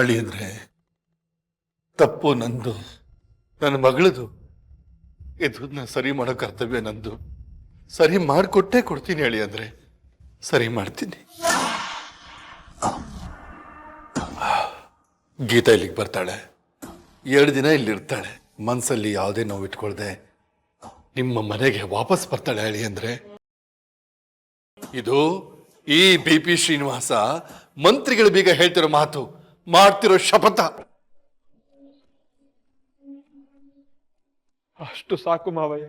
ಅಳಿಯಂದ್ರೆ ತಪ್ಪು ನಂದು, ನನ್ನ ಮಗಳದು. ಇದನ್ನ ಸರಿ ಮಾಡೋ ಕರ್ತವ್ಯ ನಂದು. ಸರಿ ಮಾಡಿಕೊಟ್ಟೇ ಕೊಡ್ತೀನಿ ಅಳಿಯಂದ್ರೆ, ಸರಿ ಮಾಡ್ತೀನಿ. ಗೀತಾ ಇಲ್ಲಿಗೆ ಬರ್ತಾಳೆ, 2 ದಿನ ಇಲ್ಲಿರ್ತಾಳೆ. ಮನಸ್ಸಲ್ಲಿ ಯಾವುದೇ ನೋವು ಇಟ್ಕೊಳ್ದೆ ನಿಮ್ಮ ಮನೆಗೆ ವಾಪಸ್ ಬರ್ತಾಳೆ ಅಳಿಯಂದ್ರೆ. ಇದು ಈ BP ಶ್ರೀನಿವಾಸ ಮಂತ್ರಿಗಳು ಬೀಗ ಹೇಳ್ತಿರೋ ಮಾತು, ಮಾಡ್ತಿರೋ ಶಪಥ. ಅಷ್ಟು ಸಾಕು ಮಾವಯ್ಯ,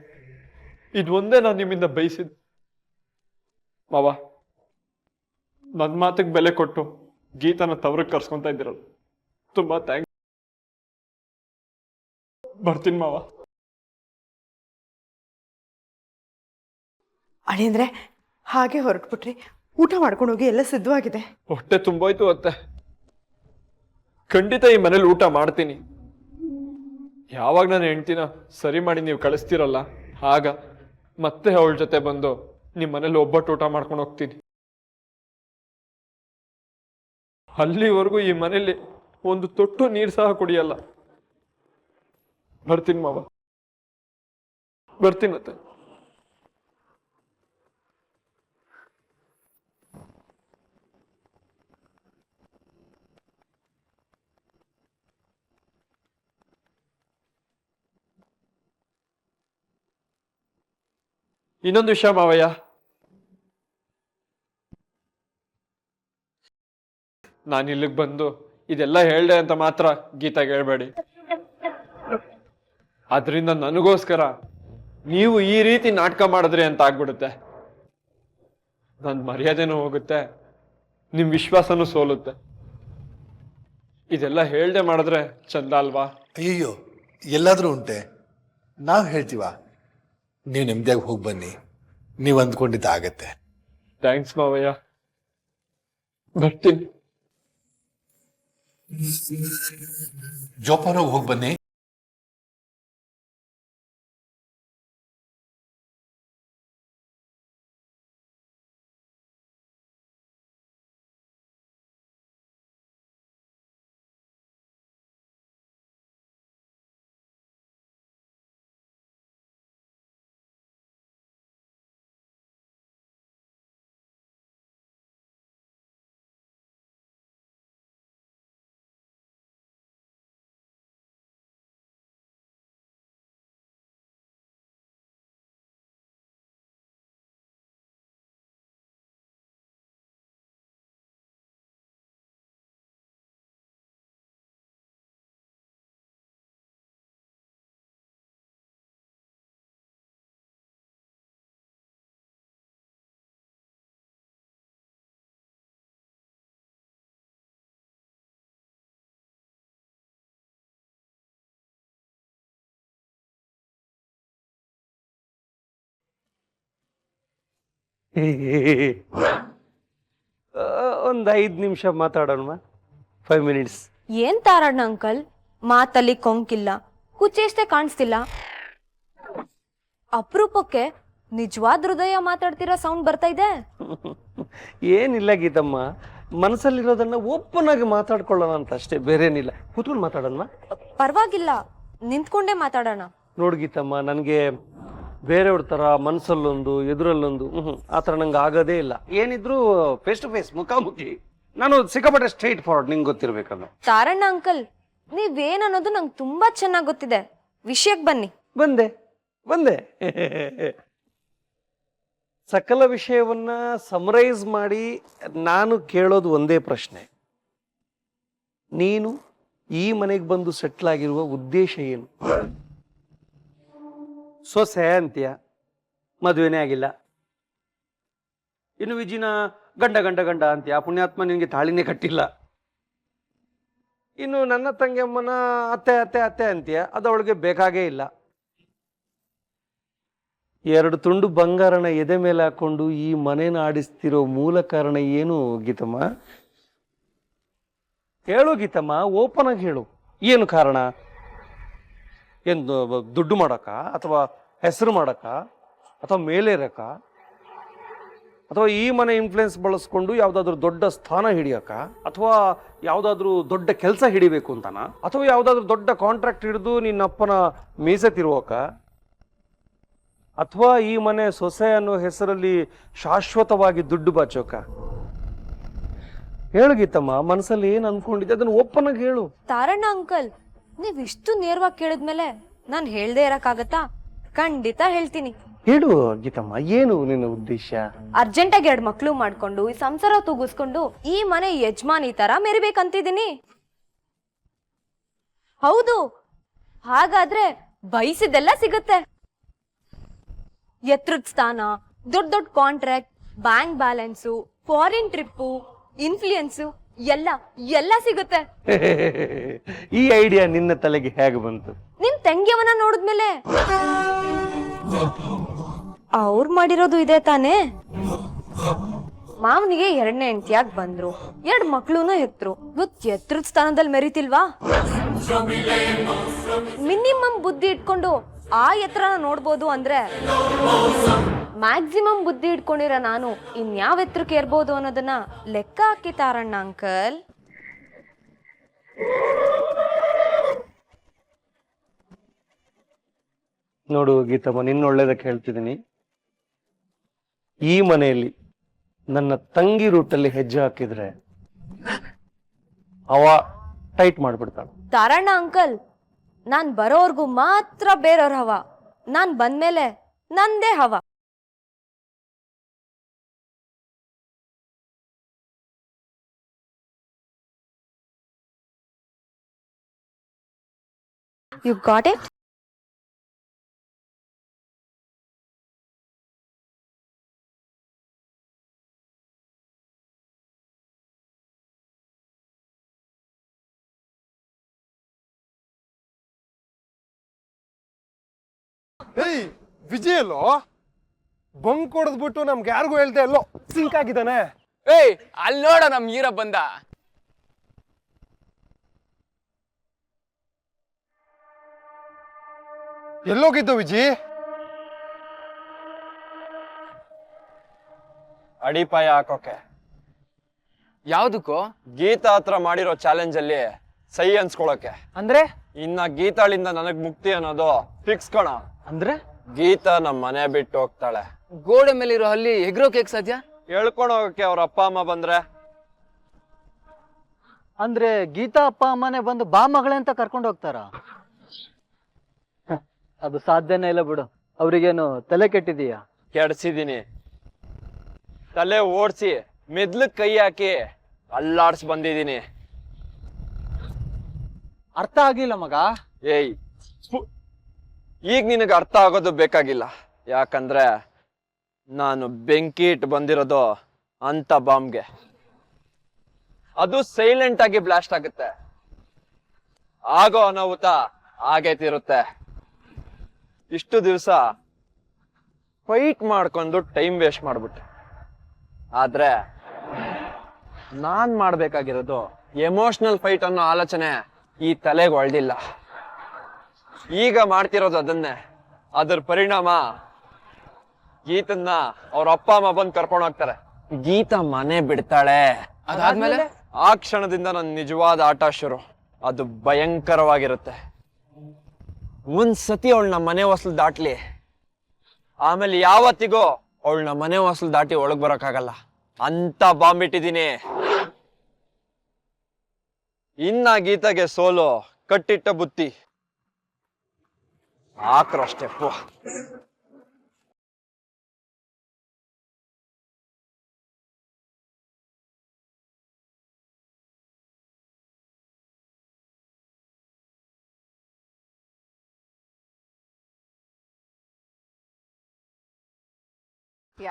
ಇದು ಒಂದೇ ನಾನು ನಿಮ್ಮಿಂದ ಬಯಸಿದ್. ಮಾವ, ನನ್ನ ಮಾತಿಗೆ ಬೆಲೆ ಕೊಟ್ಟು ಗೀತಾನ ತವ್ರಿಗೆ ಕರ್ಸ್ಕೊಂತ ಇದ್ದೀರಲ್ಲ, ತುಂಬಾ ಥ್ಯಾಂಕ್ಸ್. ಬರ್ತೀನಿ ಮಾವ. ಅಳಿಯಂದ್ರೆ ಹಾಗೆ ಹೊರಟ್ಬಿಟ್ರಿ? ಊಟ ಮಾಡ್ಕೊಂಡು ಹೋಗಿ, ಎಲ್ಲ ಸಿದ್ಧವಾಗಿದೆ. ಹೊಟ್ಟೆ ತುಂಬೋಯ್ತು ಅತ್ತೆ. ಖಂಡಿತ ಈ ಮನೇಲಿ ಊಟ ಮಾಡ್ತೀನಿ. ಯಾವಾಗ ನಾನು ಹೆಂಡ್ತಿನ ಸರಿ ಮಾಡಿ ನೀವು ಕಳಿಸ್ತೀರಲ್ಲ, ಆಗ ಮತ್ತೆ ಅವಳ ಜೊತೆ ಬಂದು ನಿಮ್ಮ ಮನೇಲಿ ಒಬ್ಬಟ್ಟು ಊಟ ಮಾಡ್ಕೊಂಡು ಹೋಗ್ತೀನಿ. ಅಲ್ಲಿವರೆಗೂ ಈ ಮನೇಲಿ ಒಂದು ತೊಟ್ಟು ನೀರು ಸಹ ಕುಡಿಯಲ್ಲ. ಬರ್ತೀನಿ ಮಾವ, ಬರ್ತೀನತ್ತೆ. ಇನ್ನೊಂದು ವಿಷಯ ಮಾವಯ್ಯ, ನಾನು ಇಲ್ಲಿಗೆ ಬಂದು ಇದೆಲ್ಲ ಹೇಳ್ದೆ ಅಂತ ಮಾತ್ರ ಗೀತಾಗೆ ಹೇಳ್ಬೇಡಿ. ಅದರಿಂದ ನನಗೋಸ್ಕರ ನೀವು ಈ ರೀತಿ ನಾಟಕ ಮಾಡಿದ್ರಿ ಅಂತ ಆಗ್ಬಿಡುತ್ತೆ. ನನ್ನ ಮರ್ಯಾದೆನೂ ಹೋಗುತ್ತೆ, ನಿಮ್ ವಿಶ್ವಾಸನೂ ಸೋಲುತ್ತೆ. ಇದೆಲ್ಲ ಹೇಳ್ದೆ ಮಾಡಿದ್ರೆ ಚಂದ ಅಲ್ವಾ? ಅಯ್ಯೋ, ಎಲ್ಲಾದ್ರೂ ಉಂಟೆ, ನಾವು ಹೇಳ್ತೀವ. ನೀವು ನೆಮ್ಮದಿಯಾಗಿ ಹೋಗಿ ಬನ್ನಿ, ನೀವು ಅಂದ್ಕೊಂಡಿದ್ದಾಗತ್ತೆ. ಥ್ಯಾಂಕ್ಸ್ ಮಾವಯ್ಯ, ಬರ್ತೀನಿ. ಜೋಪಾನಾಗಿ ಹೋಗಿ ಬನ್ನಿ. ಒಂದು 5 ನಿಮಿಷ ಮಾತಾಡೋಣ. 5 ಮಿನಿಟ್ಸ್. ಏನ್ ತಾರಣ್ಣ ಅಂಕಲ್, ಮಾತಲ್ಲಿ ಕೊಂಕಿಲ್ಲ, ಹುಚ್ಚೇಷ್ಟೇ ಕಾಣಿಸ್ತಿಲ್ಲ. ಅಪರೂಪಕ್ಕೆ ನಿಜವಾದ ಹೃದಯ ಮಾತಾಡ್ತಿರೋ ಸೌಂಡ್ ಬರ್ತಾ ಇದೆ. ಏನಿಲ್ಲ ಗೀತಮ್ಮ, ಮನಸ್ಸಲ್ಲಿರೋದನ್ನ ಓಪನ್ ಆಗಿ ಮಾತಾಡ್ಕೊಳ್ಳೋಣ ಅಂತ ಅಷ್ಟೇ, ಬೇರೇನಿಲ್ಲ. ಕೂತ್ಕೊಂಡು ಮಾತಾಡೋಣ. ಪರವಾಗಿಲ್ಲ, ನಿಂತ್ಕೊಂಡೇ ಮಾತಾಡೋಣ. ನೋಡು ಗೀತಮ್ಮ, ನನಗೆ ಬೇರೆಯವ್ರ ಥರ ಮನಸ್ಸಲ್ಲೊಂದು ಎದುರಲ್ಲೊಂದು ಆ ಥರ ನಂಗೆ ಆಗೋದೇ ಇಲ್ಲ. ಏನಿದ್ರು ಫೇಸ್ ಟು ಫೇಸ್, ಮುಖಾಮುಖಿ. ನಾನು ಸಿಕ್ಕಾಪಟ್ಟೆ ಸ್ಟ್ರೈಟ್ ಫಾರ್ವರ್ಡ್, ನಿಂಗೆ ಗೊತ್ತಿರ್ಬೇಕಲ್ಲ. ತಾರಣ್ಣ ಅಂಕಲ್, ನೀವೇನ್ ಅನ್ನೋದು ನಂಗೆ ತುಂಬಾ ಚೆನ್ನಾಗಿ ಗೊತ್ತಿದೆ. ವಿಷಯಕ್ಕೆ ಬನ್ನಿ. ಬಂದೆ ಬಂದೆ ಸಕಲ ವಿಷಯವನ್ನ ಸಮರೈಸ್ ಮಾಡಿ ನಾನು ಕೇಳೋದು ಒಂದೇ ಪ್ರಶ್ನೆ. ನೀನು ಈ ಮನೆಗೆ ಬಂದು ಸೆಟ್ಲ್ ಆಗಿರುವ ಉದ್ದೇಶ ಏನು? ಸೊಸೆ ಅಂತೀಯ, ಮದುವೆನೇ ಆಗಿಲ್ಲ. ಇನ್ನು ವಿಜಿನ ಗಂಡ ಗಂಡ ಗಂಡ ಅಂತೀಯ, ಪುಣ್ಯಾತ್ಮ ನಿನಗೆ ತಾಳಿನೇ ಕಟ್ಟಿಲ್ಲ. ಇನ್ನು ನನ್ನ ತಂಗಿಯಮ್ಮನ ಅತ್ತೆ ಅತ್ತೆ ಅತ್ತೆ ಅಂತೀಯ, ಅದು ಅವಳಿಗೆ ಬೇಕಾಗೇ ಇಲ್ಲ. 2 ತುಂಡು ಬಂಗಾರನ ಎದೆ ಮೇಲೆ ಹಾಕೊಂಡು ಈ ಮನೇನ ಆಡಿಸ್ತಿರೋ ಮೂಲ ಕಾರಣ ಏನು ಗೀತಮ್ಮ? ಹೇಳು ಗೀತಮ್ಮ, ಓಪನ್ ಆಗಿ ಹೇಳು. ಏನು ಕಾರಣ? ಏನು ದುಡ್ಡು ಮಾಡಕ, ಅಥವಾ ಹೆಸರು ಮಾಡಕ, ಅಥವಾ ಮೇಲೇರಕ? ಅಥವಾ ಈ ಮನೆ ಇನ್ಫ್ಲುಯೆನ್ಸ್ ಬಳಸ್ಕೊಂಡು ಯಾವ್ದಾದ್ರು ದೊಡ್ಡ ಸ್ಥಾನ ಹಿಡಿಯಕ, ಅಥವಾ ಯಾವ್ದಾದ್ರು ದೊಡ್ಡ ಕೆಲಸ ಹಿಡಿಬೇಕು ಅಂತನಾ, ಅಥವಾ ಯಾವ್ದಾದ್ರು ದೊಡ್ಡ ಕಾಂಟ್ರಾಕ್ಟ್ ಹಿಡಿದು ನಿನ್ನಪ್ಪನ ಮೀಸೆ ತಿರುವಕ, ಅಥವಾ ಈ ಮನೆ ಸೊಸೆ ಅನ್ನೋ ಹೆಸರಲ್ಲಿ ಶಾಶ್ವತವಾಗಿ ದುಡ್ಡು ಬಾಚೋಕ? ಹೇಳು ಗೀತಮ್ಮ, ಮನಸ್ಸಲ್ಲಿ ಏನ್ ಅನ್ಕೊಂಡಿದ್ದೆ ಅದನ್ನ ಒಪ್ಪನಾಗ ಹೇಳು. ತಾರಣ್ಣ ಅಂಕಲ್, ನೀವ್ ಇಷ್ಟು ನೇರವಾಗಿ ಕೇಳಿದ್ಮೇಲೆ ನಾನ್ ಹೇಳ್ದೆ ಇರಕ್ಕಾಗತ್ತಾ? ಖಂಡಿತ ಹೇಳ್ತೀನಿ. ಹೇಳು ಗೀತಮ್ಮ, ಏನು ನಿನ್ನ ಉದ್ದೇಶ? ಅರ್ಜೆಂಟಾಗಿ 2 ಮಕ್ಳು ಮಾಡ್ಕೊಂಡು ಈ ಸಂಸಾರ ತೂಗಿಸ್ಕೊಂಡು ಈ ಮನೆ ಯಜಮಾನಿ ತರ ಮೆರಿಬೇಕಂತಿದೀನಿ. ಹೌದು, ಹಾಗಾದ್ರೆ ಬಯಸಿದ್ದೆಲ್ಲ ಸಿಗುತ್ತೆ. ಎತ್ತರದ ಸ್ಥಾನ, ದೊಡ್ಡ ದೊಡ್ಡ contract, bank balance, foreign trip, influence ಎಲ್ಲ ಸಿಗುತ್ತೆ. ಈ ಐಡಿಯಾ ನಿನ್ನ ತಲೆಗೆ ಹೇಗೆ ಬಂತು? ನಿಮ್ ತಂಗಿಯವನ್ನ ನೋಡಿದ್ಮೇಲೆ. ಅವ್ರು ಮಾಡಿರೋದು ಇದೆ ತಾನೇ. ಮಾವನಿಗೆ 2ನೇ ಹೆಂಡತಿಯಾಗಿ ಬಂದ್ರು, 2 ಮಕ್ಳುನು ಹೆತ್ರು. ಎತ್ತರದ ಸ್ಥಾನದಲ್ಲಿ ಮೆರಿತಿಲ್ವಾ? ಮಿನಿಮಮ್ ಬುದ್ಧಿ ಇಟ್ಕೊಂಡು ಆ ಎತ್ತರನ ನೋಡ್ಬೋದು ಅಂದ್ರೆ ಮ್ಯಾಕ್ಸಿಮಮ್ ಬುದ್ಧಿ ಇಟ್ಕೊಂಡಿರೋ ನಾನು ಇನ್ಯಾವ ಎತ್ತರಕ್ಕೆ ಏರ್ಬೋದು ಅನ್ನೋದನ್ನ ಲೆಕ್ಕ ಹಾಕಿ ತಾರಣ್ಣ ಅಂಕಲ್. ನೋಡು ಗೀತಮ್ಮ, ನಿನ್ನ ಒಳ್ಳೇದಕ್ಕೆ ಹೇಳ್ತಿದ್ದೀನಿ. ಈ ಮನೆಯಲ್ಲಿ ನನ್ನ ತಂಗಿ ರೂಟಲ್ಲಿ ಹೆಜ್ಜೆ ಹಾಕಿದ್ರೆ ಅವ ಟೈಟ್ ಮಾಡ್ಬಿಡ್ತಾಳೆ. ತಾರಣ್ಣ ಅಂಕಲ್, ನಾನ್ ಬರೋವರ್ಗು ಮಾತ್ರ ಬೇರೆಯವ್ರ ಹವ, ನಾನ್ ಬಂದ್ಮೇಲೆ ನಂದೇ ಹವ. You got it? ಏಯ್ ವಿಜಯ್ ಅಲ್ಲೋ ಬಂಕ್ ಹೊಡೆದ್ಬಿಟ್ಟು ನಮ್ಗೆ ಯಾರಿಗೂ ಹೇಳ್ದೆ ಅಲ್ಲೋ ಸಿಂಕ್ ಆಗಿದ್ದಾನೆ. ಏಯ್ ಅಲ್ಲಿ ನೋಡ ನಮ್ ಹೀರ ಬಂದ. ಎಲ್ಲೋಗಿದ್ದು ವಿಜಯ್? ಅಡಿಪಾಯ ಹಾಕೋಕೆ. ಯಾವ್ದಕ್ಕೋ? ಗೀತಾ ಹತ್ರ ಮಾಡಿರೋ ಚಾಲೆಂಜ್ ಅಲ್ಲಿ ಸಹಿ ಅನ್ಸ್ಕೊಳಕ್ಕೆ. ಅಂದ್ರೆ ಇನ್ನ ಗೀತಾಳಿಂದ ನನಗ್ ಮುಕ್ತಿ ಅನ್ನೋದು ಫಿಕ್ಸ್ ಕಣ. ಅಂದ್ರೆ ಗೀತಾ ನಮ್ ಮನೆ ಬಿಟ್ಟು ಹೋಗ್ತಾಳೆ. ಗೋಡೆ ಮೇಲಿರೋ ಅಲ್ಲಿ ಎಗ್ರೋಕೆ ಸಾಧ್ಯ? ಹೇಳ್ಕೊಂಡು ಹೋಗಕ್ಕೆ ಅವ್ರ ಅಪ್ಪ ಅಮ್ಮ ಬಂದ್ರೆ. ಅಂದ್ರೆ ಗೀತಾ ಅಪ್ಪ ಅಮ್ಮನೆ ಬಂದು ಬಾ ಮಗಳೇ ಅಂತ ಕರ್ಕೊಂಡು ಹೋಗ್ತಾರ? ಅದು ಸಾಧ್ಯನೇ ಇಲ್ಲ ಬಿಡು. ಅವ್ರಿಗೇನು ತಲೆ ಕೆಟ್ಟಿದೀಯಾ? ಕೆಡ್ಸಿದೀನಿ. ತಲೆ ಓಡ್ಸಿ ಮೆದ್ಲಕ್ ಕೈ ಹಾಕಿ ಅಲ್ಲಾಡ್ಸ್ ಬಂದಿದೀನಿ. ಅರ್ಥ ಆಗಿಲ್ಲ ಮಗ. ಏಯ್ ಈಗ ನಿನಗೆ ಅರ್ಥ ಆಗೋದು ಬೇಕಾಗಿಲ್ಲ. ಯಾಕಂದ್ರೆ ನಾನು ಬೆಂಕಿ ಇಟ್ಟು ಬಂದಿರೋದು ಅಂತ ಬಾಂಬ್ಗೆ. ಅದು ಸೈಲೆಂಟ್ ಆಗಿ ಬ್ಲಾಸ್ಟ್ ಆಗುತ್ತೆ. ಆಗೋ ಅನಾಹುತ ಆಗೇತಿರುತ್ತೆ. ಇಷ್ಟು ದಿವಸ ಫೈಟ್ ಮಾಡ್ಕೊಂಡು ಟೈಮ್ ವೇಸ್ಟ್ ಮಾಡ್ಬಿಟ್ಟೆ. ಆದ್ರೆ ನಾನ್ ಮಾಡ್ಬೇಕಾಗಿರೋದು ಎಮೋಷನಲ್ ಫೈಟ್ ಅನ್ನೋ ಆಲೋಚನೆ ಈ ತಲೆಗೆ ಒಳ್ದಿಲ್ಲ. ಈಗ ಮಾಡ್ತಿರೋದು ಅದನ್ನೇ. ಅದ್ರ ಪರಿಣಾಮ ಗೀತನ್ನ ಅವ್ರ ಅಪ್ಪ ಅಮ್ಮ ಬಂದು ಕರ್ಕೊಂಡು ಹೋಗ್ತಾರೆ. ಗೀತಾ ಮನೆ ಬಿಡ್ತಾಳೆ. ಅದಾದ್ಮೇಲೆ ಆ ಕ್ಷಣದಿಂದ ನನ್ನ ನಿಜವಾದ ಆಟ ಶುರು. ಅದು ಭಯಂಕರವಾಗಿರುತ್ತೆ. ಒಂದ್ಸತಿ ಅವಳನ್ನ ಮನೆ ಹೊಸಲು ದಾಟ್ಲಿ, ಆಮೇಲೆ ಯಾವತ್ತಿಗೂ ಅವಳನ್ನ ಮನೆ ಹೊಸಲು ದಾಟಿ ಒಳಗ್ ಬರೋಕ್ಕಾಗಲ್ಲ ಅಂತ ಬಾಂಬ್ ಇಟ್ಟಿದ್ದೀನಿ. ಇನ್ನ ಗೀತೆಗೆ ಸೋಲು ಕಟ್ಟಿಟ್ಟ ಬುತ್ತಿ. ಹಾಕ್ರೋ ಸ್ಟೆಪ್ಪು.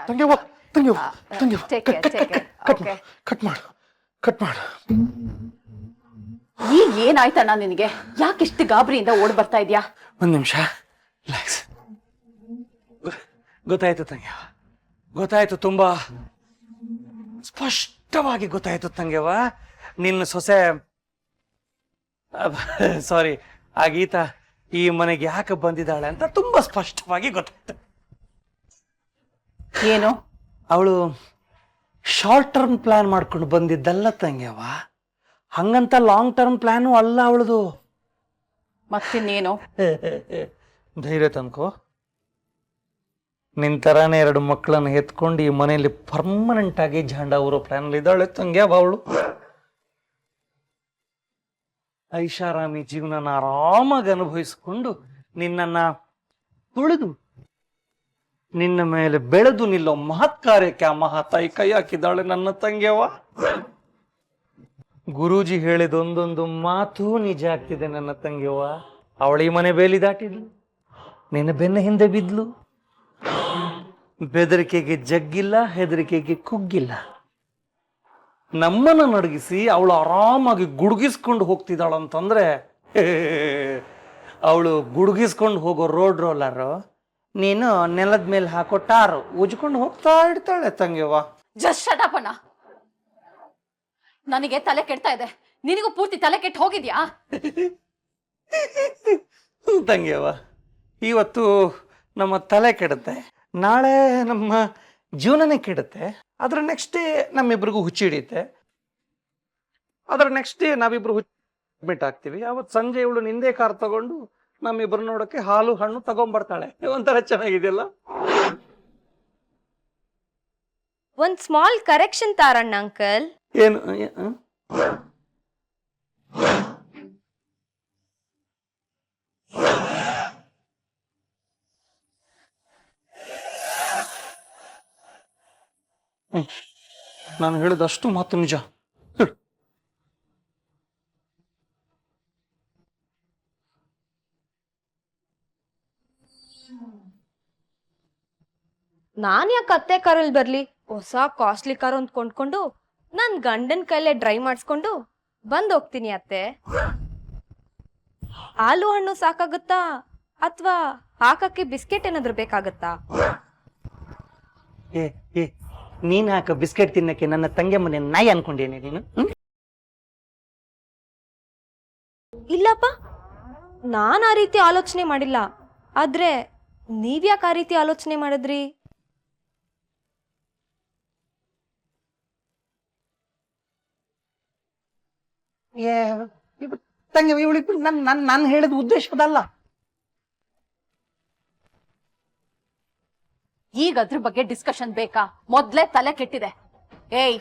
ತಂಗ್ಯವ್ವ ತಂಗ್ಯವ್ವ ತಂಗ್ಯವ್ವ take care, take care. Okay. Cut ಮಾಡು ಕಟ್ ಮಾಡು. ಈಗ ಏನಾಯ್ತಣ್ಣ ನಿನಗೆ? ಯಾಕಿಷ್ಟು ಗಾಬರಿಯಿಂದ ಓಡ್ ಬರ್ತಾ ಇದ್ಯಾ? ಒಂದ್ ನಿಮಿಷ ರಿಲ್ಯಾಕ್ಸ್. ಗೊತ್ತಾಯ್ತು ತಂಗ್ಯವ, ಗೊತ್ತಾಯ್ತು. ತುಂಬಾ ಸ್ಪಷ್ಟವಾಗಿ ಗೊತ್ತಾಯ್ತು ತಂಗ್ಯವ. ನಿನ್ನ ಸೊಸೆ, ಸಾರಿ, ಆ ಗೀತಾ ಈ ಮನೆಗೆ ಯಾಕೆ ಬಂದಿದ್ದಾಳೆ ಅಂತ ತುಂಬಾ ಸ್ಪಷ್ಟವಾಗಿ ಗೊತ್ತಾಯ್ತು. ಏನು ಅವಳು ಶಾರ್ಟ್ ಟರ್ಮ್ ಪ್ಲಾನ್ ಮಾಡ್ಕೊಂಡು ಬಂದಿದ್ದಲ್ಲ ತಂಗ್ಯವ, ಹಂಗಂತ ಲಾಂಗ್ ಟರ್ಮ್ ಪ್ಲಾನು ಅಲ್ಲ ಅವಳದು. ಮತ್ತಿನ್ನೇನು? ಧೈರ್ಯ ತಂದ್ಕೋ. ನಿನ್ ತರಾನೇ 2 ಮಕ್ಕಳನ್ನು ಎತ್ಕೊಂಡು ಈ ಮನೆಯಲ್ಲಿ ಪರ್ಮನೆಂಟ್ ಆಗಿ ಜಾಂಡ ಊರೋ ಪ್ಲಾನ್ ಇದ್ದಾಳೆ ತಂಗ್ಯವ ಅವಳು. ಐಷಾರಾಮಿ ಜೀವನನ ಆರಾಮಾಗಿ ಅನುಭವಿಸ್ಕೊಂಡು ನಿನ್ನನ್ನ ತುಳಿದು ನಿನ್ನ ಮೇಲೆ ಬೆಳೆದು ನಿಲ್ಲೋ ಮಹತ್ ಕಾರ್ಯಕ್ಕೆ ಆ ಮಹಾತಾಯಿ ಕೈ ಹಾಕಿದ್ದಾಳೆ ನನ್ನ ತಂಗ್ಯವ. ಗುರೂಜಿ ಹೇಳಿದ ಒಂದೊಂದು ಮಾತು ನಿಜ ಆಗ್ತಿದೆ ನನ್ನ ತಂಗ್ಯವ. ಅವಳ ಈ ಮನೆ ಬೇಲಿ ದಾಟಿದ್ಲು, ನಿನ್ನ ಬೆನ್ನ ಹಿಂದೆ ಬಿದ್ಲು. ಬೆದರಿಕೆಗೆ ಜಗ್ಗಿಲ್ಲ, ಹೆದರಿಕೆಗೆ ಕುಗ್ಗಿಲ್ಲ. ನಮ್ಮನ್ನ ನಡಗಿಸಿ ಅವಳು ಆರಾಮಾಗಿ ಗುಡುಗಿಸ್ಕೊಂಡು ಹೋಗ್ತಿದ್ದಾಳಂತಂದ್ರೆ ಅವಳು ಗುಡುಗಿಸ್ಕೊಂಡು ಹೋಗೋ ರೋಡ್ ರೋಲರು, ನೀನು ನೆಲದ ಮೇಲೆ ಹಾಕೋ ಟಾರು ಉಜ್ಕೊಂಡು ಹೋಗ್ತಾ ಇರ್ತಾಳೆ ತಂಗ್ಯವ್ವ. ಜಸ್ಟ್ ಶಟಪಣ್ಣ, ನನಗೆ ತಲೆ ಕೆಡ್ತಾ ಇದೆ. ನಿನಗೂ ಪೂರ್ತಿ ತಲೆ ಕೆಟ್ಟು ಹೋಗಿದ್ಯಾ? ತಂಗ್ಯವ್ವ, ಇವತ್ತು ನಮ್ಮ ತಲೆ ಕೆಡುತ್ತೆ, ನಾಳೆ ನಮ್ಮ ಜೀವನನೇ ಕೆಡುತ್ತೆ, ಅದ್ರ ನೆಕ್ಸ್ಟ್ ಡೇ ನಮ್ಮಿಬ್ರಿಗೂ ಹುಚ್ಚಿ ಹಿಡಿಯುತ್ತೆ, ಅದ್ರ ನೆಕ್ಸ್ಟ್ ಡೇ ನಾವಿಬ್ರು ಅಡ್ಮಿಟ್ ಆಗ್ತೀವಿ. ಅವತ್ತು ಸಂಜೆ ಇವಳು ನಿಂದೇ ಕಾರ್ ತಗೊಂಡು ನಮ್ಮಿಬ್ರು ನೋಡೋಕೆ ಹಾಲು ಹಣ್ಣು ತಗೊಂಡ್ಬರ್ತಾಳೆ. ಒಂಥರ ಚೆನ್ನಾಗಿದೆಯಲ್ಲ. ಒಂದ್ ಸ್ಮಾಲ್ ಕರೆಕ್ಷನ್ ತಾರಣ್ಣ ಅಂಕಲ್. ಏನು ನಾನು ಹೇಳಿದಷ್ಟು ಮಾತು ನಿಜ. ನಾನ್ ಯಾಕೆ ಅತ್ತೆ ಕಾರಲ್ಲಿ ಬರ್ಲಿ? ಹೊಸ ಕಾಸ್ಟ್ಲಿ ಕಾರ್ ಒಂದು ಕೊಂಡ್ಕೊಂಡು ನನ್ ಗಂಡನ್ ಕೈಲೇ ಡ್ರೈವ್ ಮಾಡಿಸ್ಕೊಂಡು ಬಂದ್ ಹೋಗ್ತೀನಿ ಅತ್ತೆ. ಹಾಲು ಹಣ್ಣು ಸಾಕಾಗುತ್ತಾ ಅಥವಾ ಹಾಕಕ್ಕೆ ಬಿಸ್ಕೆಟ್ ಏನಾದ್ರು ಬೇಕಾಗತ್ತಾ? ಏ ಏ ನೀನ್ ಹಾಕ ಬಿಸ್ಕೆಟ್ ತಿನ್ನಕ್ಕೆ ನನ್ನ ತಂಗಿ ಮನೆ ನಾಯಿ ಅನ್ಕೊಂಡೇನೆ ನೀನು? ಇಲ್ಲಪ್ಪ, ನಾನ್ ಆ ರೀತಿ ಆಲೋಚನೆ ಮಾಡಿಲ್ಲ. ಆದ್ರೆ ನೀವ್ಯಾಕೆ ಆ ರೀತಿ ಆಲೋಚನೆ ಮಾಡಿದ್ರಿ? ತಂಗಿ ಇವಳಿಗೆ ನಾನು ಹೇಳಿದ ಉದ್ದೇಶದಲ್ಲ. ಈಗ ಅದ್ರ ಬಗ್ಗೆ ಡಿಸ್ಕಷನ್ ಬೇಕಾ? ಮೊದ್ಲೇ ತಲೆ ಕೆಟ್ಟಿದೆ. ಏಯ್,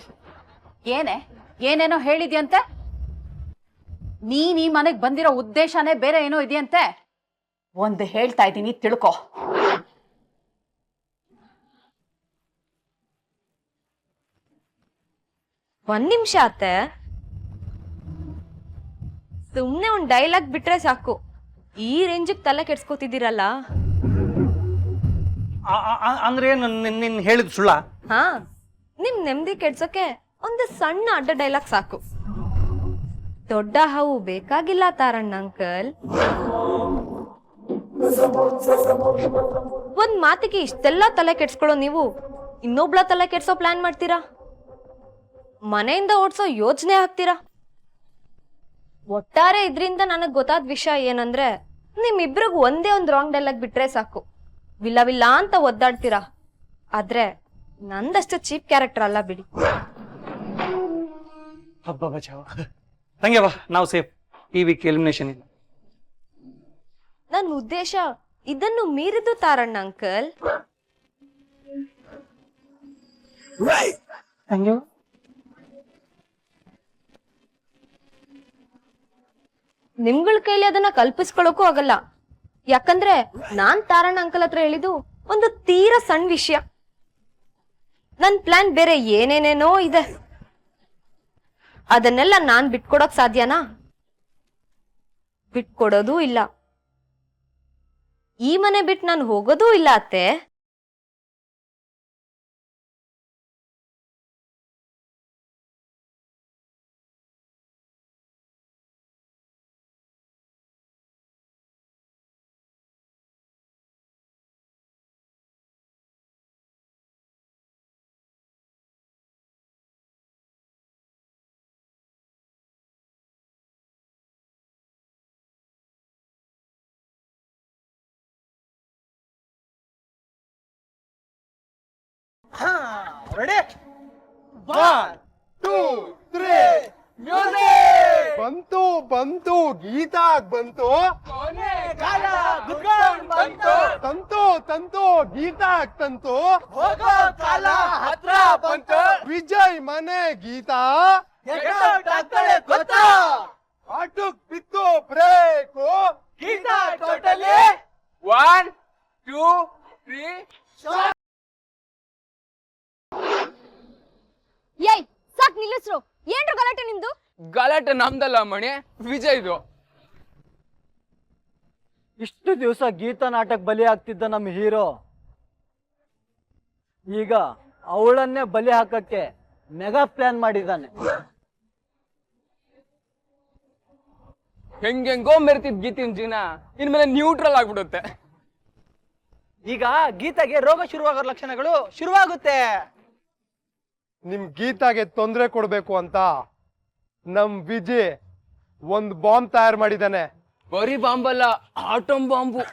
ಏನೇನೋ ಹೇಳಿದ್ಯಂತೆ? ನೀನ್ ಈ ಮನೆಗ್ ಬಂದಿರೋ ಉದ್ದೇಶನೇ ಬೇರೆ ಏನೋ ಇದೆಯಂತೆ. ಒಂದು ಹೇಳ್ತಾ ಇದ್ದೀನಿ, ತಿಳ್ಕೊ. ಒಂದ್ ನಿಮಿಷ ಅತ್ತೆ, ಸುಮ್ನೆ ಒಂದ್ ಡೈಲಾಗ್ ಬಿಟ್ರೆ ಸಾಕು, ಈ ರೇಂಜಿಗೆ ತಲೆ ಕೆಡ್ಸ್ಕೊತಿದ್ದೀರಲ್ಲ. ಅಂದ್ರೆ ನಿನ್ ಹೇಳಿದ್ ಸುಳ್ಳ? ಹಾ, ನಿಮ್ ನೆಮ್ಮದಿ ಕೆಡ್ಸೋಕೆ ಒಂದು ಸಣ್ಣ ಅಡ್ಡ ಡೈಲಾಗ್ ಸಾಕು. ದೊಡ್ಡ ಹಾವು ಬೇಕಾಗಿಲ್ಲ ತಾರಣ್ಣ ಅಂಕಲ್. ಒಂದ್ ಮಾತಿಗೆ ಇಷ್ಟೆಲ್ಲ ತಲೆ ಕೆಡ್ಸ್ಕೊಳ್ಳೋ ನೀವು ಇನ್ನೊಬ್ಳ ತಲೆ ಕೆಡ್ಸೋ ಪ್ಲಾನ್ ಮಾಡ್ತೀರಾ? ಮನೆಯಿಂದ ಓಡ್ಸೋ ಯೋಚನೆ ಹಾಕ್ತೀರಾ? ಒಟ್ಟಾರೆ ಇದ್ರಿಂದ ನನಗ್ ಗೊತ್ತಾದ ವಿಷಯ ಏನಂದ್ರೆ, ನಿಮ್ಮಿಬ್ರಿಗೂ ಒಂದೇ ಒಂದು ರಾಂಗ್ ಡೈಲಾಗ್ ಬಿಟ್ರೆ ಸಾಕು, ವಿಲ್ಲ ವಿಲ್ಲ ಅಂತ ಒದ್ದಾಡ್ತೀರಾ. ಆದ್ರೆ ನಂದಷ್ಟು ಚೀಪ್ ಕ್ಯಾರೆಕ್ಟರ್ ಅಲ್ಲ ಬಿಡಿ. ಹಬ್ಬ ಬಚಾವ ತಂಗ್ಯವ, ನಾವು ಸೇಫ್. ಈ ವೀಕ್ ಎಲಿಮಿನೇಷನ್ ಇಲ್ಲ. ನನ್ನ ಉದ್ದೇಶ ಇದನ್ನು ಮೀರಿದ್ದು ತಾರಣ್ಣ ಅಂಕಲ್. ತಂಗ್ಯವ, ನಿಮ್ಗಳ ಕೈಲಿ ಅದನ್ನ ಕಲ್ಪಿಸ್ಕೊಳಕ್ಕೂ ಆಗಲ್ಲ. ಯಾಕಂದ್ರೆ ನಾನ್ ತಾರಣ್ಣ ಅಂಕಲ್ ಹತ್ರ ಹೇಳಿದ್ದು ಒಂದು ತೀರಾ ಸಣ್ಣ ವಿಷಯ. ನನ್ ಪ್ಲಾನ್ ಬೇರೆ ಏನೇನೇನೋ ಇದೆ. ಅದನ್ನೆಲ್ಲ ನಾನ್ ಬಿಟ್ಕೊಡಕ್ ಸಾಧ್ಯನಾ? ಬಿಟ್ಕೊಡೋದೂ ಇಲ್ಲ. ಈ ಮನೆ ಬಿಟ್ಟು ನಾನು ಹೋಗೋದೂ ಇಲ್ಲ ಅತ್ತೆ. ರೆಡಿ 1 2 3 ಮ್ಯೂಸಿಕ್ ಬಂತು ಬಂತು ಗೀತಾಗ್ ಬಂತು ತಂತು ತಂತು ಗೀತಾಗ್ ತಂತು ವಿಜಯ್ ಮನೆ ಗೀತಾ ಆಟಕ್ ಬಿತ್ತು ಬ್ರೇಕು ಗೀತಾ ಟೋಟಲಿ 1 2 3 ಏಯ್ ಸಾಕ್ ನಿಲ್ಲಿಸ್ರು ಏನ್ರ ಗಲಾಟೆ ನಿಮ್ದು? ಗಲಾಟೆ ನಮ್ದಲ್ಲ ಮಣಿ, ವಿಜಯ್ದು. ಇಷ್ಟು ದಿವಸ ಗೀತಾ ನಾಟಕ ಬಲಿ ಆಗ್ತಿದ್ದ ನಮ್ಮ ಹೀರೋ ಈಗ ಅವಳನ್ನೇ ಬಲಿ ಹಾಕಕ್ಕೆ ಮೆಗಾ ಪ್ಲಾನ್ ಮಾಡಿದ್ದಾನೆ. ಹೆಂಗೆಂಗೋ ಮೆರ್ತಿದ್ ಗೀತಿನ ಜೀವನ ಇನ್ಮೇಲೆ ನ್ಯೂಟ್ರಲ್ ಆಗ್ಬಿಡುತ್ತೆ. ಈಗ ಗೀತಾಗೆ ರೋಗ ಶುರುವಾಗೋ ಲಕ್ಷಣಗಳು ಶುರುವಾಗುತ್ತೆ. ನಿಮ್ ಗೀತಾಗೆ ತೊಂದರೆ ಕೊಡ್ಬೇಕು ಅಂತ ನಮ್ ವಿಜಯ್ ಒಂದ್ ಬಾಂಬ್ ತಯಾರು ಮಾಡಿದಾನೆ. ಬರೀ ಬಾಂಬಲ್ಲ, ಆಟೋಮ್ ಬಾಂಬು.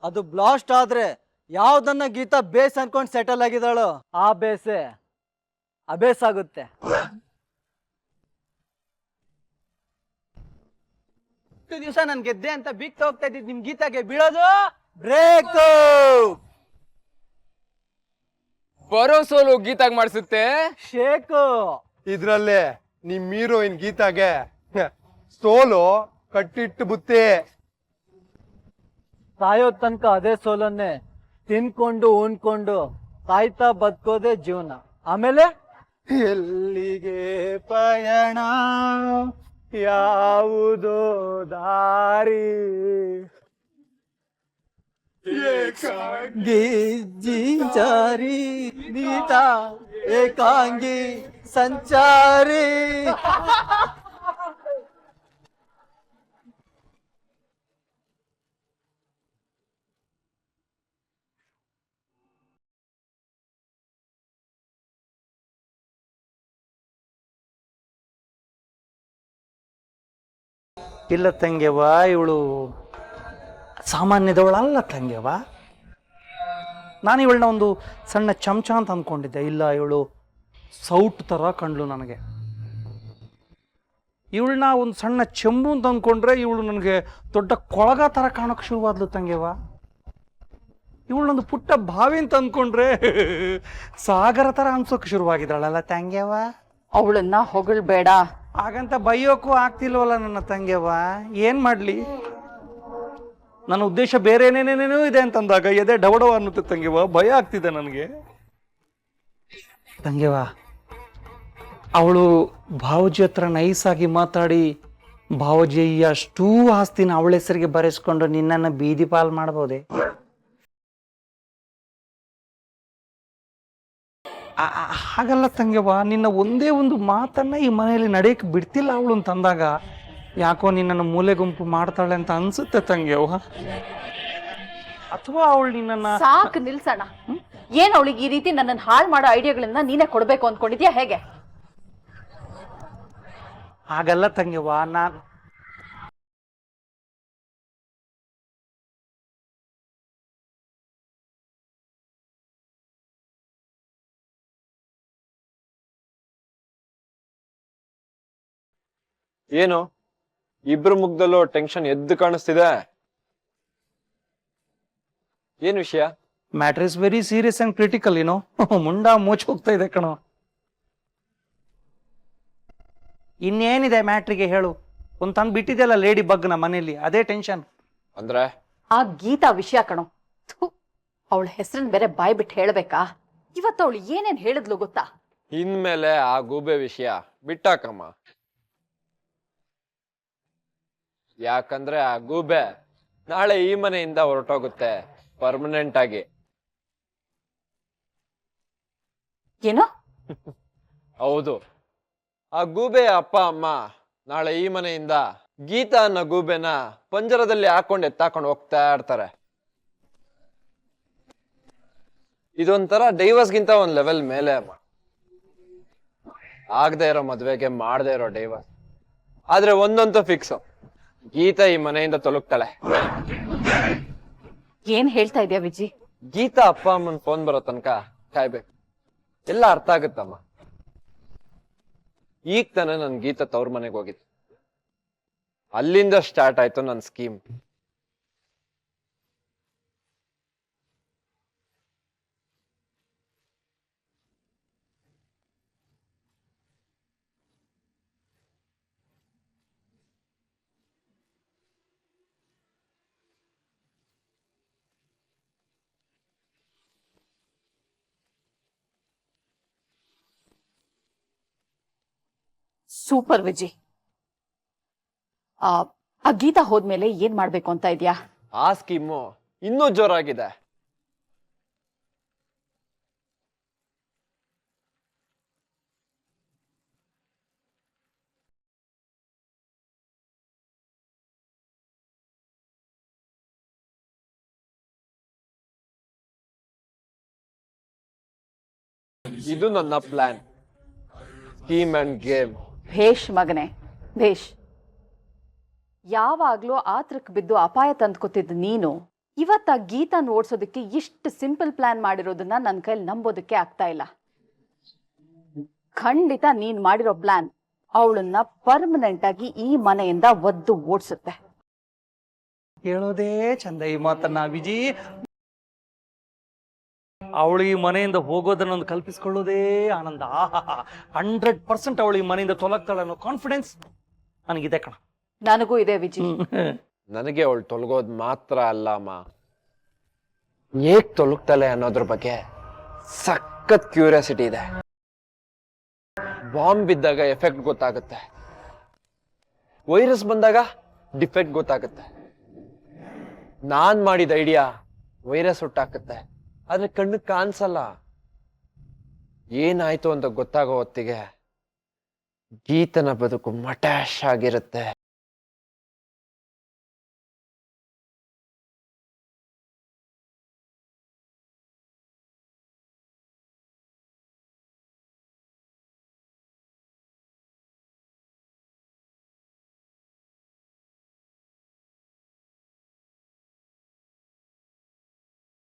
ಅದು ಬ್ಲಾಸ್ಟ್ ಆದ್ರೆ ಯಾವ್ದನ್ನ ಗೀತಾ ಬೇಸ್ ಅನ್ಕೊಂಡ್ ಸೆಟಲ್ ಆಗಿದ್ದಾಳು ಆ ಬೇಸೆ ಅಬೇಸ್ ಆಗುತ್ತೆ. ಇಷ್ಟು ದಿವಸ ನನ್ ಗೆದ್ದೆ ಅಂತ ಬೀಗ್ತಾ ಹೋಗ್ತಾ ಇದ್ದಿದ್ ನಿಮ್ ಗೀತಾಗೆ ಬೀಳೋದು ಬ್ರೇಕ್. ಬರೋ ಸೋಲು ಗೀತಾಗ್ ಮಾಡಿಸುತ್ತೆ ಶೇಕು. ಇದ್ರಲ್ಲೇ ನಿಮ್ ಹೀರೋಯಿನ್ ಗೀತಾಗೆ ಸೋಲು ಕಟ್ಟಿಟ್ಟು ಬುತ್ತಿ. ಸಾಯೋ ತನಕ ಅದೇ ಸೋಲನ್ನೇ ತಿನ್ಕೊಂಡು ಉಣ್ಕೊಂಡು ಸಾಯ್ತಾ ಬದುಕೋದೇ ಜೀವನ. ಆಮೇಲೆ ಎಲ್ಲಿಗೆ ಪಯಣ ಯಾವುದೋ ದಾರಿ ಗಿಜ್ಜಿಂಚಾರಿ ನೀತಾ ಏಕಾಂಗಿ ಸಂಚಾರಿ. ಇಲ್ಲ ತಂಗ್ಯವ, ಇವಳು ಸಾಮಾನ್ಯದವಳಲ್ಲ ತಂಗ್ಯವ. ನಾನು ಇವಳನ್ನ ಒಂದು ಸಣ್ಣ ಚಮಚ ಅಂತ ಅಂದ್ಕೊಂಡಿದ್ದೆ. ಇಲ್ಲ, ಇವಳು ಸೌಟ್ ಥರ ಕಂಡ್ಲು ನನಗೆ. ಇವಳನ್ನ ಒಂದು ಸಣ್ಣ ಚೆಂಬು ಅಂತ ಅಂದ್ಕೊಂಡ್ರೆ ಇವಳು ನನಗೆ ದೊಡ್ಡ ಕೊಳಗ ಥರ ಕಾಣೋಕೆ ಶುರುವಾದ್ಲು ತಂಗ್ಯವ. ಇವಳನ್ನೊಂದು ಪುಟ್ಟ ಬಾವಿ ಅಂತ ಅಂದ್ಕೊಂಡ್ರೆ ಸಾಗರ ಥರ ಅನ್ಸೋಕೆ ಶುರುವಾಗಿದ್ದಾಳಲ್ಲ ತಂಗ್ಯವ. ಅವಳನ್ನ ಹೊಗಳ್ಬೇಡ. ಹಾಗಂತ ಬೈಯೋಕ್ಕೂ ಆಗ್ತಿಲ್ವಲ್ಲ ನನ್ನ ತಂಗ್ಯವ. ಏನು ಮಾಡಲಿ, ನನ್ನ ಉದ್ದೇಶ ಬೇರೆ ಏನೇನೇನೇನೋ ಇದೆ ಅಂತಂದಾಗ ಎದೆ ಡವಡವ ಅನ್ನುತ್ತೆ ತಂಗ್ಯವ. ಭಯ ಆಗ್ತಿದೆ ನನಗೆ ತಂಗ್ಯವ. ಅವಳು ಭಾವಜಿ ಹತ್ರ ನೈಸಾಗಿ ಮಾತಾಡಿ ಭಾವಜಿ ಅಷ್ಟೂ ಆಸ್ತಿನ ಅವಳ ಹೆಸರಿಗೆ ಬರೆಸ್ಕೊಂಡು ನಿನ್ನನ್ನು ಬೀದಿ ಪಾಲ್ ಮಾಡ್ಬೋದೆ? ಹಾಗಲ್ಲ ತಂಗ್ಯವ, ನಿನ್ನ ಒಂದೇ ಒಂದು ಮಾತನ್ನ ಈ ಮನೆಯಲ್ಲಿ ನಡೆಯಕ್ಕೆ ಬಿಡ್ತಿಲ್ಲ ಅವಳು ಅಂತಂದಾಗ ಯಾಕೋ ನಿನ್ನನ್ನು ಮೂಲೆ ಗುಂಪು ಮಾಡ್ತಾಳೆ ಅಂತ ಅನ್ಸುತ್ತೆ ತಂಗ್ಯವ. ಅಥವಾ ಅವಳು ನಿನ್ನನ್ನ ಸಾಕು ನಿಲ್ಸಣ್ಣ. ಏನ್ ಅವಳಿಗೆ ಈ ರೀತಿ ನನ್ನನ್ನು ಹಾಳು ಮಾಡೋ ಐಡಿಯಾಗಳನ್ನ ನೀನೇ ಕೊಡ್ಬೇಕು ಅಂದ್ಕೊಂಡಿದ್ಯಾ ಹೇಗೆ? ಹಾಗಲ್ಲ ತಂಗ್ಯವ, ನಾನು ಏನು ಇಬ್ರು ಮುಗ್ದಲ್ಲೂ ಟೆನ್ಷನ್ ಎದ್ದು ಕಾಣಿಸ್ತಿದೆ. ಏನ್ ವಿಷಯ? Matter is very serious and critical. ಏನೋ ಮುಂಡ ಮೋಚ್ ಹೋಗ್ತಾ ಇದೆ ಕಣೋ. ಇನ್ನೇನಿದೆ ಮ್ಯಾಟ್ರಿಗೆ ಹೇಳು. ಒಂದು ತಂದು ಬಿಟ್ಟಿದೆಯಲ್ಲ ಲೇಡಿ ಬಗ್ ನ ಮನೆಯಲ್ಲಿ, ಅದೇ ಟೆನ್ಷನ್. ಅಂದ್ರೆ ಆ ಗೀತಾ ವಿಷಯ ಕಣೋ. ಅವಳ ಹೆಸರನ್ನ ಬೇರೆ ಬಾಯ್ ಬಿಟ್ಟು ಹೇಳ್ಬೇಕಾ? ಇವತ್ತು ಅವಳು ಏನೇನ್ ಹೇಳಿದ್ಲು ಗೊತ್ತಾ? ಇನ್ಮೇಲೆ ಆ ಗೂಬೆ ವಿಷಯ ಬಿಟ್ಟಾಕಮ್ಮ. ಯಾಕಂದ್ರೆ ಆ ಗೂಬೆ ನಾಳೆ ಈ ಮನೆಯಿಂದ ಹೊರಟೋಗುತ್ತೆ ಪರ್ಮನೆಂಟ್ ಆಗಿ. ಏನೋ? ಹೌದು, ಆ ಗೂಬೆಯ ಅಪ್ಪ ಅಮ್ಮ ನಾಳೆ ಈ ಮನೆಯಿಂದ ಗೀತಾ ಅನ್ನೋ ಗೂಬೆನ ಪಂಜರದಲ್ಲಿ ಹಾಕೊಂಡು ಎತ್ತಾಕೊಂಡು ಹೋಗ್ತಾ ಇರ್ತಾರೆ. ಇದೊಂಥರ ಡೈವರ್ಸ್ಗಿಂತ ಒಂದ್ ಲೆವೆಲ್ ಮೇಲೆ ಅಮ್ಮ. ಆಗದೆ ಇರೋ ಮದ್ವೆಗೆ ಮಾಡದೆ ಇರೋ ಡೈವರ್ಸ್. ಆದ್ರೆ ಒಂದಂತೂ ಫಿಕ್ಸ್, ಗೀತಾ ಈ ಮನೆಯಿಂದ ತೊಲಗ್ತಾಳೆ. ಏನ್ ಹೇಳ್ತಾ ಇದ್ಯಾ ವಿಜಿ? ಗೀತಾ ಅಪ್ಪ ಅಮ್ಮನ್ ಫೋನ್ ಬರೋ ತನಕ ಕಾಯ್ಬೇಕು. ಎಲ್ಲ ಅರ್ಥ ಆಗುತ್ತಮ್ಮ. ಈಗ ತಾನೇ ನನ್ ಗೀತಾ ತವ್ರ ಮನೆಗೆ ಹೋಗಿತ್ತು. ಅಲ್ಲಿಂದ ಸ್ಟಾರ್ಟ್ ಆಯ್ತು ನನ್ನ ಸ್ಕೀಮ್. ಸೂಪರ್ ವಿಜಿ. ಆ ಗೀತಾ ಹೋದ್ಮೇಲೆ ಏನ್ ಮಾಡ್ಬೇಕು ಅಂತ ಇದ್ಯಾ? ಆ ಸ್ಕೀಮು ಇನ್ನೂ ಜೋರಾಗಿದೆ. ಇದು ನನ್ನ ಪ್ಲಾನ್. Scheme and game. ಭೇಷ್ ಮಗನೆ, ಭೇಷ್. ಯಾವಾಗ್ಲೂ ಆತ್ರಕ್ ಬಿದ್ದು ಅಪಾಯ ತಂದ್ಕೊತಿದ್ದ ನೀನು ಇವತ್ತ ಗೀತಾನ್ ಓಡಿಸೋದಕ್ಕೆ ಇಷ್ಟು ಸಿಂಪಲ್ ಪ್ಲಾನ್ ಮಾಡಿರೋದನ್ನ ನನ್ನ ಕೈಲಿ ನಂಬೋದಕ್ಕೆ ಆಗ್ತಾ ಇಲ್ಲ. ಖಂಡಿತ ನೀನ್ ಮಾಡಿರೋ ಪ್ಲಾನ್ ಅವಳನ್ನ ಪರ್ಮನೆಂಟ್ ಆಗಿ ಈ ಮನೆಯಿಂದ ಒದ್ದು ಓಡಿಸುತ್ತೆ. ಹೇಳೋದೇ ಚಂದ ಈ ಮಾತನ್ನ ವಿಜಿ. ಅವಳು ಈ ಮನೆಯಿಂದ ಹೋಗೋದನ್ನೊಂದು ಕಲ್ಪಿಸ್ಕೊಳ್ಳೋದೇ ಆನಂದ. 100% ಅವಳು ಈ ಮನೆಯಿಂದ ತೊಲಗ್ತಾಳೆ ಅನ್ನೋ ಕಾನ್ಫಿಡೆನ್ಸ್ ನನಗಿದೆ ಕಣ. ನನಗೂ ಇದೆ ವಿಜಿ. ನನಗೆ ಅವಳು ತೊಲಗೋದ್ ಮಾತ್ರ ಅಲ್ಲ ಅಮ್ಮ, ಹೇಗ್ ತೊಲಗ್ತಾಳೆ ಅನ್ನೋದ್ರ ಬಗ್ಗೆ ಸಖತ್ ಕ್ಯೂರಿಯಾಸಿಟಿ ಇದೆ. ಬಾಂಬ್ ಬಿದ್ದಾಗ ಎಫೆಕ್ಟ್ ಗೊತ್ತಾಗುತ್ತೆ, ವೈರಸ್ ಬಂದಾಗ ಡಿಫೆಕ್ಟ್ ಗೊತ್ತಾಗುತ್ತೆ. ನಾನ್ ಮಾಡಿದ ಐಡಿಯಾ ವೈರಸ್ ಹುಟ್ಟಾಕತ್ತೆ, ಆದ್ರೆ ಕಣ್ಣು ಕಾಣಿಸಲ್ಲ. ಏನಾಯ್ತು ಅಂತ ಗೊತ್ತಾಗೋ ಹೊತ್ತಿಗೆ ಗೀತನ ಬದುಕು ಮಟಾಶ್ ಆಗಿರುತ್ತೆ.